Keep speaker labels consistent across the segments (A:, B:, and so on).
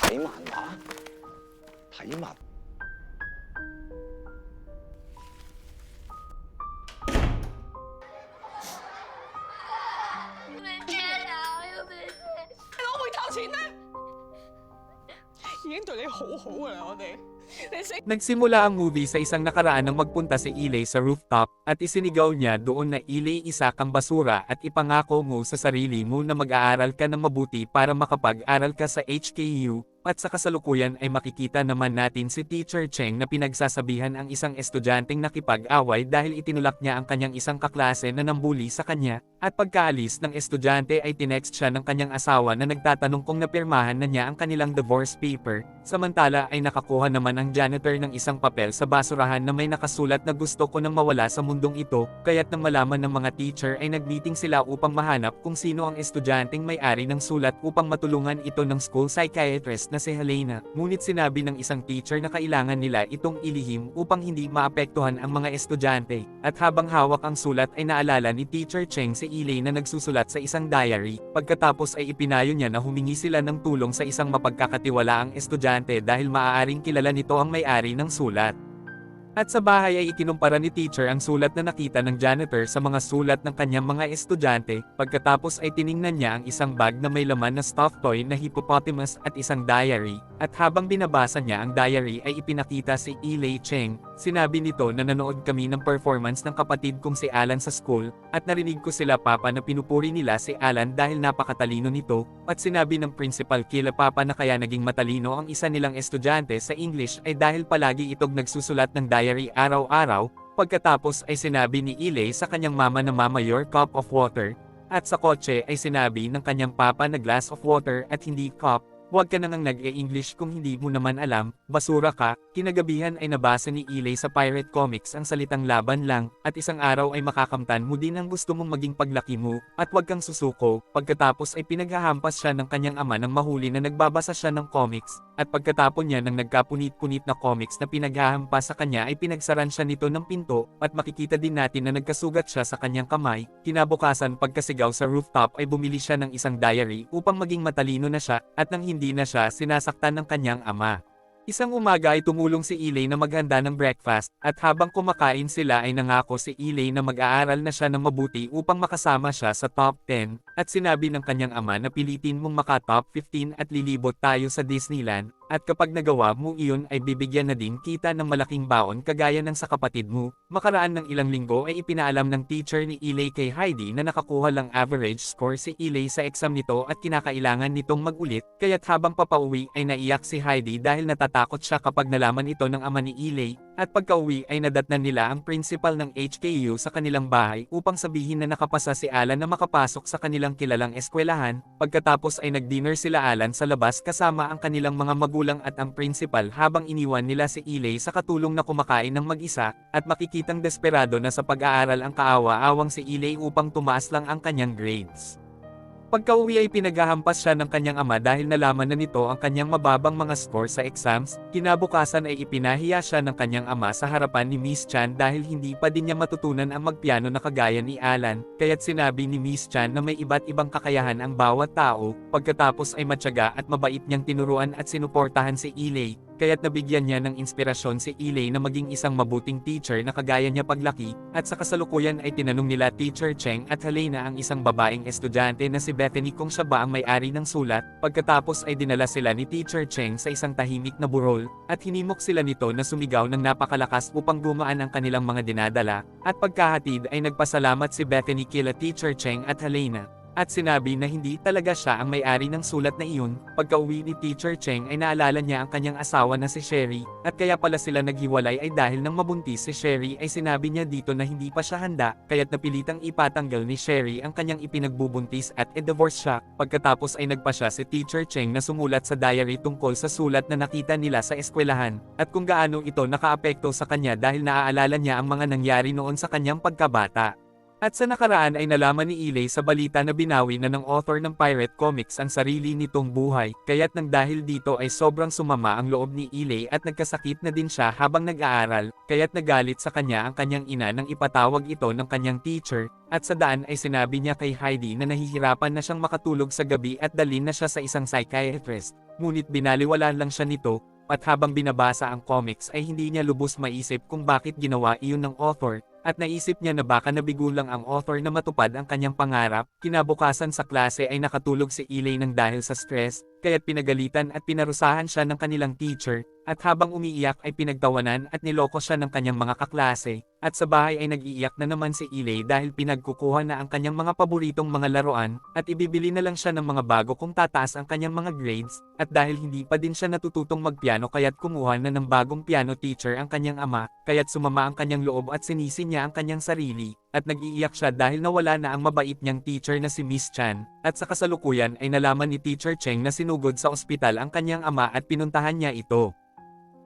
A: 睇漫畫？睇漫
B: 攞回頭錢啦！已經對你好好噶啦，我哋。
C: Nagsimula ang movie sa isang nakaraan nang magpunta si Ilay sa rooftop, at isinigaw niya doon na Ilay isa kang basura at ipangako mo sa sarili mo na mag-aaral ka ng mabuti para makapag-aral ka sa HKU. At sa kasalukuyan ay makikita naman natin si Teacher Cheng na pinagsasabihan ang isang estudyanteng nakipag-away dahil itinulak niya ang kanyang isang kaklase na nambuli sa kanya, at pagkaalis ng estudyante ay tinext siya ng kanyang asawa na nagtatanong kung napirmahan na niya ang kanilang divorce paper. Samantala ay nakakuha naman ang janitor ng isang papel sa basurahan na may nakasulat na gusto ko nang mawala sa mundong ito, kaya't nang malaman ng mga teacher ay nagmeeting sila upang mahanap kung sino ang estudyanteng may-ari ng sulat upang matulungan ito ng school psychiatrist na si Helena. Ngunit sinabi ng isang teacher na kailangan nila itong ilihim upang hindi maapektuhan ang mga estudyante. At habang hawak ang sulat ay naalala ni Teacher Cheng si Ilay na nagsusulat sa isang diary. Pagkatapos ay ipinayo niya na humingi sila ng tulong sa isang mapagkakatiwalaang estudyante dahil maaaring kilala nito ang may-ari ng sulat. At sa bahay ay ikinumpara ni teacher ang sulat na nakita ng janitor sa mga sulat ng kanyang mga estudyante. Pagkatapos ay tiningnan niya ang isang bag na may laman na stuffed toy na hippopotamus at isang diary. At habang binabasa niya ang diary ay ipinakita si Ilay Cheng. Sinabi nito na nanood kami ng performance ng kapatid kong si Alan sa school, at narinig ko sila papa na pinupuri nila si Alan dahil napakatalino nito. At sinabi ng principal kila papa na kaya naging matalino ang isa nilang estudyante sa English ay dahil palagi itong nagsusulat ng diary araw-araw. Pagkatapos ay sinabi ni Ilay sa kanyang mama na mama your cup of water. At sa kotse ay sinabi ng kanyang papa na glass of water at hindi cup. Huwag ka nang nag-e-English kung hindi mo naman alam, basura ka. Kinagabihan ay nabasa ni Ilay sa Pirate Comics ang salitang laban lang, at isang araw ay makakamtan mo din ang gusto mong maging paglaki mo, at huwag kang susuko. Pagkatapos ay pinaghahampas siya ng kanyang ama nang mahuli na nagbabasa siya ng comics, at pagkatapon niya ng nagkapunit-punit na comics na pinaghahampas sa kanya ay pinagsaran siya nito ng pinto, at makikita din natin na nagkasugat siya sa kanyang kamay. Kinabukasan pagkasigaw sa rooftop ay bumili siya ng isang diary upang maging matalino na siya, at nang hindi na siya sinasaktan ng kanyang ama. Isang umaga ay tumulong si Ilay na maghanda ng breakfast, at habang kumakain sila ay nangako si Ilay na mag-aaral na siya ng mabuti upang makasama siya sa top 10, at sinabi ng kanyang ama na pilitin mong maka-top 15 at lilibot tayo sa Disneyland, at kapag nagawa mo iyon ay bibigyan na din kita ng malaking baon kagaya ng sa kapatid mo. Makaraan ng ilang linggo ay ipinaalam ng teacher ni Ilay kay Heidi na nakakuha lang average score si Ilay sa exam nito at kinakailangan nitong mag-ulit, kaya't habang papauwi ay naiyak si Heidi dahil natatakot siya kapag nalaman ito ng ama ni Ilay. At pagka-uwi ay nadatnan nila ang principal ng HKU sa kanilang bahay upang sabihin na nakapasa si Alan na makapasok sa kanilang kilalang eskwelahan. Pagkatapos ay nag-dinner sila Alan sa labas kasama ang kanilang mga magulang at ang principal habang iniwan nila si Ilay sa katulong na kumakain ng mag-isa, at makikitang desperado na sa pag-aaral ang kaawa-awang si Ilay upang tumaas lang ang kanyang grades. Pagka-uwi ay pinaghahampas siya ng kanyang ama dahil nalaman na nito ang kanyang mababang mga score sa exams. Kinabukasan ay ipinahiya siya ng kanyang ama sa harapan ni Miss Chan dahil hindi pa din niya matutunan ang magpiano na kagaya ni Alan, kaya't sinabi ni Miss Chan na may iba't ibang kakayahan ang bawat tao. Pagkatapos ay matyaga at mabait niyang tinuruan at sinuportahan si Ilay, kaya't nabigyan niya ng inspirasyon si Ilay na maging isang mabuting teacher na kagaya niya paglaki. At sa kasalukuyan ay tinanong nila Teacher Cheng at Helena ang isang babaeng estudyante na si Bethany kung siya ba ang may-ari ng sulat. Pagkatapos ay dinala sila ni Teacher Cheng sa isang tahimik na burol, at hinimok sila nito na sumigaw ng napakalakas upang gumaan ang kanilang mga dinadala. At pagkahatid ay nagpasalamat si Bethany kila Teacher Cheng at Helena, at sinabi na hindi talaga siya ang may-ari ng sulat na iyon. Pagka-uwi ni Teacher Cheng ay naalala niya ang kanyang asawa na si Sherry, at kaya pala sila naghiwalay ay dahil nang mabuntis si Sherry ay sinabi niya dito na hindi pa siya handa, kaya't napilitang ipatanggal ni Sherry ang kanyang ipinagbubuntis at i-divorce siya. Pagkatapos ay nagpa siya si Teacher Cheng na sumulat sa diary tungkol sa sulat na nakita nila sa eskwelahan, at kung gaano ito nakaapekto sa kanya dahil naaalala niya ang mga nangyari noon sa kanyang pagkabata. At sa nakaraan ay nalaman ni Ilay sa balita na binawi na ng author ng Pirate Comics ang sarili nitong buhay, kaya't nang dahil dito ay sobrang sumama ang loob ni Ilay at nagkasakit na din siya habang nag-aaral, kaya't nagalit sa kanya ang kanyang ina nang ipatawag ito ng kanyang teacher, at sa daan ay sinabi niya kay Heidi na nahihirapan na siyang makatulog sa gabi at dalhin na siya sa isang psychiatrist, ngunit binaliwala lang siya nito, at habang binabasa ang comics ay hindi niya lubos maisip kung bakit ginawa iyon ng author, at naisip niya na baka nabigo lang ang author na matupad ang kanyang pangarap. Kinabukasan sa klase ay nakatulog si Ilay nang dahil sa stress, kaya't pinagalitan at pinarusahan siya ng kanilang teacher, at habang umiiyak ay pinagtawanan at niloko siya ng kanyang mga kaklase, at sa bahay ay nag-iiyak na naman si Ilay dahil pinagkukuha na ang kanyang mga paboritong mga laruan, at ibibili na lang siya ng mga bago kung tataas ang kanyang mga grades, at dahil hindi pa din siya natututong magpiano kaya't kumuha na ng bagong piano teacher ang kanyang ama, kaya't sumama ang kanyang loob at sinisi niya ang kanyang sarili, at nag-iiyak siya dahil nawala na ang mabait niyang teacher na si Miss Chan, at sa kasalukuyan ay nalaman ni Teacher Cheng na sinugod sa ospital ang kanyang ama at pinuntahan niya ito.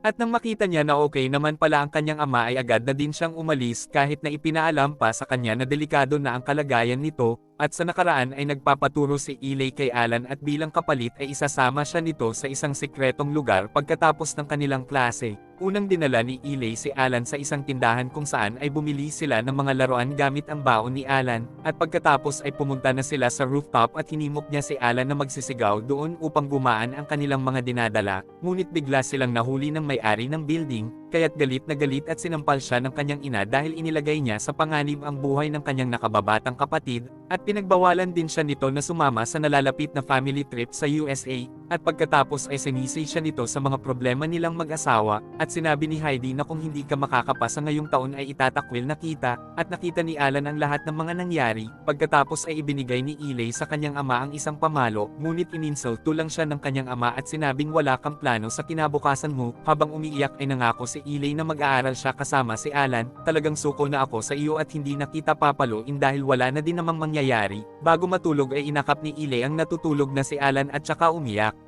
C: At nang makita niya na okay naman pala ang kanyang ama ay agad na din siyang umalis kahit na ipinaalam pa sa kanya na delikado na ang kalagayan nito, at sa nakaraan ay nagpapaturo si Ilay kay Alan at bilang kapalit ay isasama siya nito sa isang sikretong lugar pagkatapos ng kanilang klase. Unang dinala ni Ilay si Alan sa isang tindahan kung saan ay bumili sila ng mga laruan gamit ang baon ni Alan, at pagkatapos ay pumunta na sila sa rooftop at hinimok niya si Alan na magsisigaw doon upang gumaan ang kanilang mga dinadala, ngunit bigla silang nahuli ng may-ari ng building, kaya't galit na galit at sinampal siya ng kanyang ina dahil inilagay niya sa panganib ang buhay ng kanyang nakababatang kapatid, at pinagbawalan din siya nito na sumama sa nalalapit na family trip sa USA, at pagkatapos ay sinisi siya nito sa mga problema nilang mag-asawa, at sinabi ni Heidi na kung hindi ka makakapasa ngayong taon ay itatakwil na kita, at nakita ni Alan ang lahat ng mga nangyari, pagkatapos ay ibinigay ni Ilay sa kanyang ama ang isang pamalo, ngunit ininsulto lang siya ng kanyang ama at sinabing wala kang plano sa kinabukasan mo. Habang umiiyak ay nangako si Ilay na mag-aaral siya kasama si Alan, talagang suko na ako sa iyo at hindi na kita papaluin dahil wala na din namang mangyayari. Bago matulog ay inakap ni Ilay ang natutulog na si Alan at saka umiyak.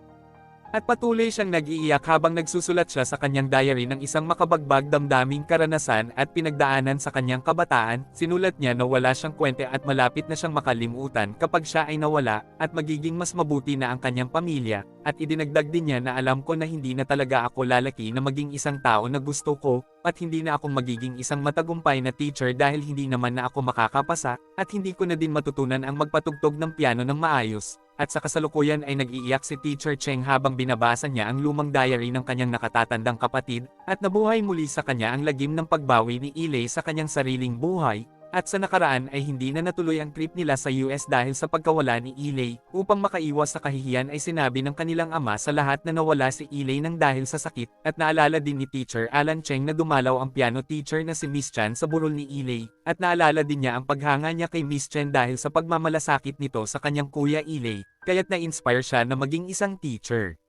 C: At patuloy siyang nag-iiyak habang nagsusulat siya sa kanyang diary ng isang makabagbag damdaming karanasan at pinagdaanan sa kanyang kabataan. Sinulat niya na wala siyang kwente at malapit na siyang makalimutan kapag siya ay nawala, at magiging mas mabuti na ang kanyang pamilya, at idinagdag din niya na alam ko na hindi na talaga ako lalaki na maging isang tao na gusto ko, at hindi na ako magiging isang matagumpay na teacher dahil hindi naman na ako makakapasa, at hindi ko na din matutunan ang magpatugtog ng piano ng maayos. At sa kasalukuyan ay nag-iiyak si Teacher Cheng habang binabasa niya ang lumang diary ng kanyang nakatatandang kapatid, at nabuhay muli sa kanya ang lagim ng pagbawi ni Ilay sa kanyang sariling buhay. At sa nakaraan ay hindi na natuloy ang trip nila sa US dahil sa pagkawala ni Ilay. Upang makaiwas sa kahihiyan ay sinabi ng kanilang ama sa lahat na nawala si Ilay nang dahil sa sakit, at naalala din ni Teacher Alan Cheng na dumalaw ang piano teacher na si Miss Chan sa burol ni Ilay, at naalala din niya ang paghanga niya kay Miss Chen dahil sa pagmamalasakit nito sa kanyang kuya Ilay, kaya't na-inspire siya na maging isang teacher.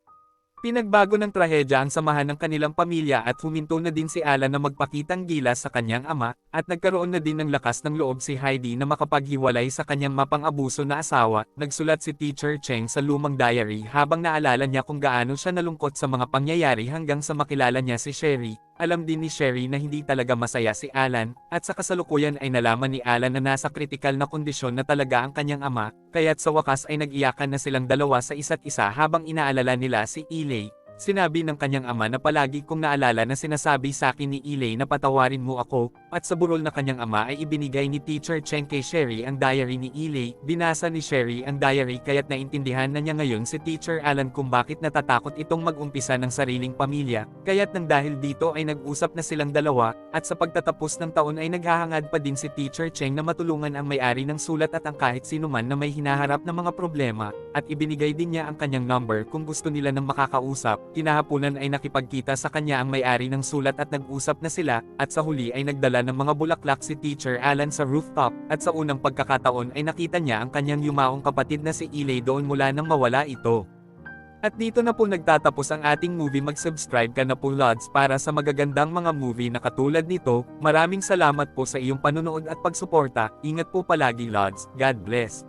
C: Pinagbago ng trahedya ang samahan ng kanilang pamilya at huminto na din si Alan na magpakitang gilas sa kanyang ama, at nagkaroon na din ng lakas ng loob si Heidi na makapaghiwalay sa kanyang mapang-abuso na asawa. Nagsulat si Teacher Cheng sa lumang diary habang naalala niya kung gaano siya nalungkot sa mga pangyayari hanggang sa makilala niya si Sherry. Alam din ni Sherry na hindi talaga masaya si Alan, at sa kasalukuyan ay nalaman ni Alan na nasa kritikal na kondisyon na talaga ang kanyang ama, kaya't sa wakas ay nag-iyakan na silang dalawa sa isa't isa habang inaalala nila si Ilay. Sinabi ng kanyang ama na palagi kong naalala na sinasabi sa akin ni Ilay na patawarin mo ako, at sa burol na kanyang ama ay ibinigay ni Teacher Cheng kay Sherry ang diary ni Ilay. Binasa ni Sherry ang diary kaya't naintindihan na niya ngayon si Teacher Alan kung bakit natatakot itong mag-umpisa ng sariling pamilya, kaya't nang dahil dito ay nag-usap na silang dalawa, at sa pagtatapos ng taon ay naghahangad pa din si Teacher Cheng na matulungan ang may-ari ng sulat at ang kahit sino man na may hinaharap na mga problema, at ibinigay din niya ang kanyang number kung gusto nila ng makakausap. Kinahaponan ay nakipagkita sa kanya ang may-ari ng sulat at nag-usap na sila, at sa huli ay nagdala ng mga bulaklak si Teacher Alan sa rooftop, at sa unang pagkakataon ay nakita niya ang kanyang yumaong kapatid na si Ilay doon mula nang mawala ito. At dito na po nagtatapos ang ating movie. Mag-subscribe ka na po Lods para sa magagandang mga movie na katulad nito. Maraming salamat po sa iyong panunood at pagsuporta. Ingat po palagi Lods. God bless.